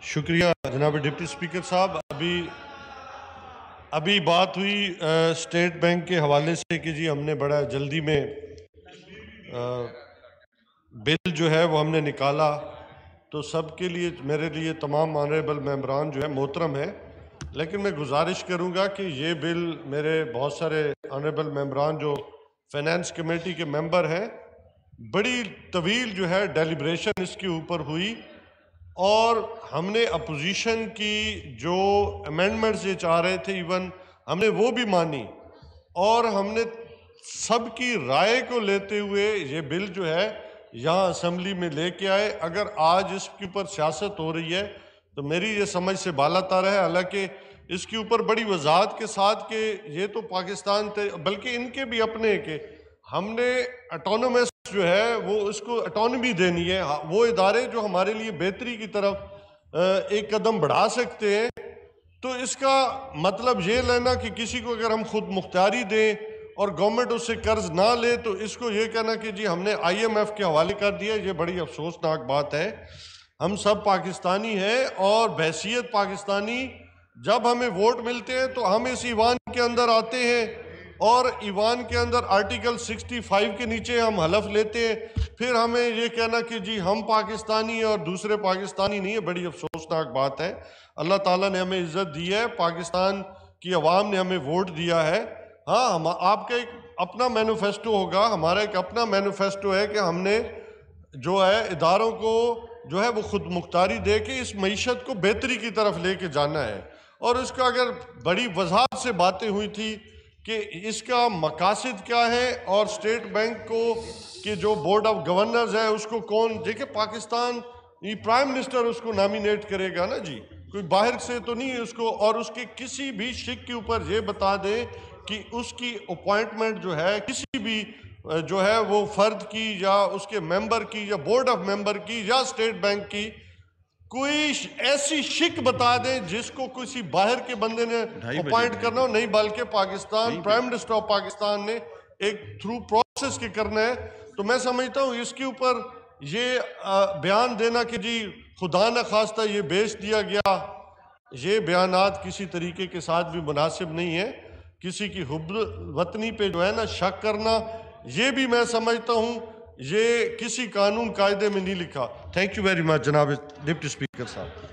شکریہ جناب deputy speaker صاحب. ابھی بات ہوئی اسٹیٹ بینک کے حوالے سے کہ جی ہم نے بڑا جلدی میں بل جو ہے وہ ہم نے نکالا. تو سب کے لیے میرے لیے تمام آنریبل ممبران جو ہے محترم ہے، لیکن میں گزارش کروں گا کہ یہ بل میرے بہت سارے آنریبل ممبران جو فائنانس کمیٹی کے ممبر ہیں، بڑی طویل جو ہے ڈیلیبریشن اس کے اوپر ہوئی، اور ہم نے اپوزیشن کی جو امینڈمنٹس یہ چاہ رہے تھے ایون ہم نے وہ بھی مانی، اور ہم نے سب کی رائے کو لیتے ہوئے یہ بل جو ہے یہاں اسمبلی میں لے کے آئے. اگر آج اس کے اوپر سیاست ہو رہی ہے تو میری یہ سمجھ سے بالا تر ہے، حالانکہ اس کے اوپر بڑی وضاحت کے ساتھ کہ یہ تو پاکستان بلکہ ان کے بھی اپنے کہ ہم نے اٹونومس جو ہے وہ اس کو اٹانومی دینی ہے. وہ ادارے جو ہمارے لیے بہتری کی طرف ایک قدم بڑھا سکتے ہیں، تو اس کا مطلب یہ لینا کہ کسی کو اگر ہم خود مختاری دیں اور گورنمنٹ اس سے قرض نہ لے تو اس کو یہ کہنا کہ جی ہم نے آئی ایم ایف کے حوالے کر دیا، یہ بڑی افسوسناک بات ہے. ہم سب پاکستانی ہیں، اور بحیثیت پاکستانی جب ہمیں ووٹ ملتے ہیں تو ہم اس ایوان کے اندر آتے ہیں، اور ایوان کے اندر آرٹیکل 65 کے نیچے ہم حلف لیتے ہیں. پھر ہمیں یہ کہنا کہ جی ہم پاکستانی ہیں اور دوسرے پاکستانی نہیں ہے، بڑی افسوسناک بات ہے. اللہ تعالیٰ نے ہمیں عزت دی ہے، پاکستان کی عوام نے ہمیں ووٹ دیا ہے. ہاں، آپ کا ایک اپنا مینیفیسٹو ہوگا، ہمارا ایک اپنا مینیفیسٹو ہے کہ ہم نے جو ہے اداروں کو جو ہے وہ خود مختاری دے کے اس معیشت کو بہتری کی طرف لے کے جانا ہے. اور اس کا اگر بڑی وضاحت سے باتیں ہوئی تھی کہ اس کا مقاصد کیا ہے، اور اسٹیٹ بینک کو کہ جو بورڈ آف گورنرز ہے اس کو کون دیکھے، پاکستان یہ پرائم منسٹر اس کو نامینیٹ کرے گا نا جی، کوئی باہر سے تو نہیں اس کو. اور اس کے کسی بھی شک کے اوپر یہ بتا دیں کہ اس کی اپوائنٹمنٹ جو ہے کسی بھی جو ہے وہ فرد کی یا اس کے ممبر کی یا بورڈ آف ممبر کی یا اسٹیٹ بینک کی، کوئی ایسی شک بتا دیں جس کو کسی باہر کے بندے نے اپوائنٹ کرنا ہو، نہیں بلکہ Pakistan prime minister of Pakistan نے ایک تھرو پروسیس کے کرنا ہے. تو میں سمجھتا ہوں اس کے اوپر یہ بیان دینا کہ جی خدا نہ خواستہ یہ بیچ دیا گیا، یہ بیانات کسی طریقے کے ساتھ بھی مناسب نہیں ہے. کسی کی حب وطنی پہ جو ہے نا شک کرنا، یہ بھی میں سمجھتا ہوں یہ کسی قانون قاعدے میں نہیں لکھا. تھینک یو ویری مچ جناب ڈپٹی اسپیکر صاحب.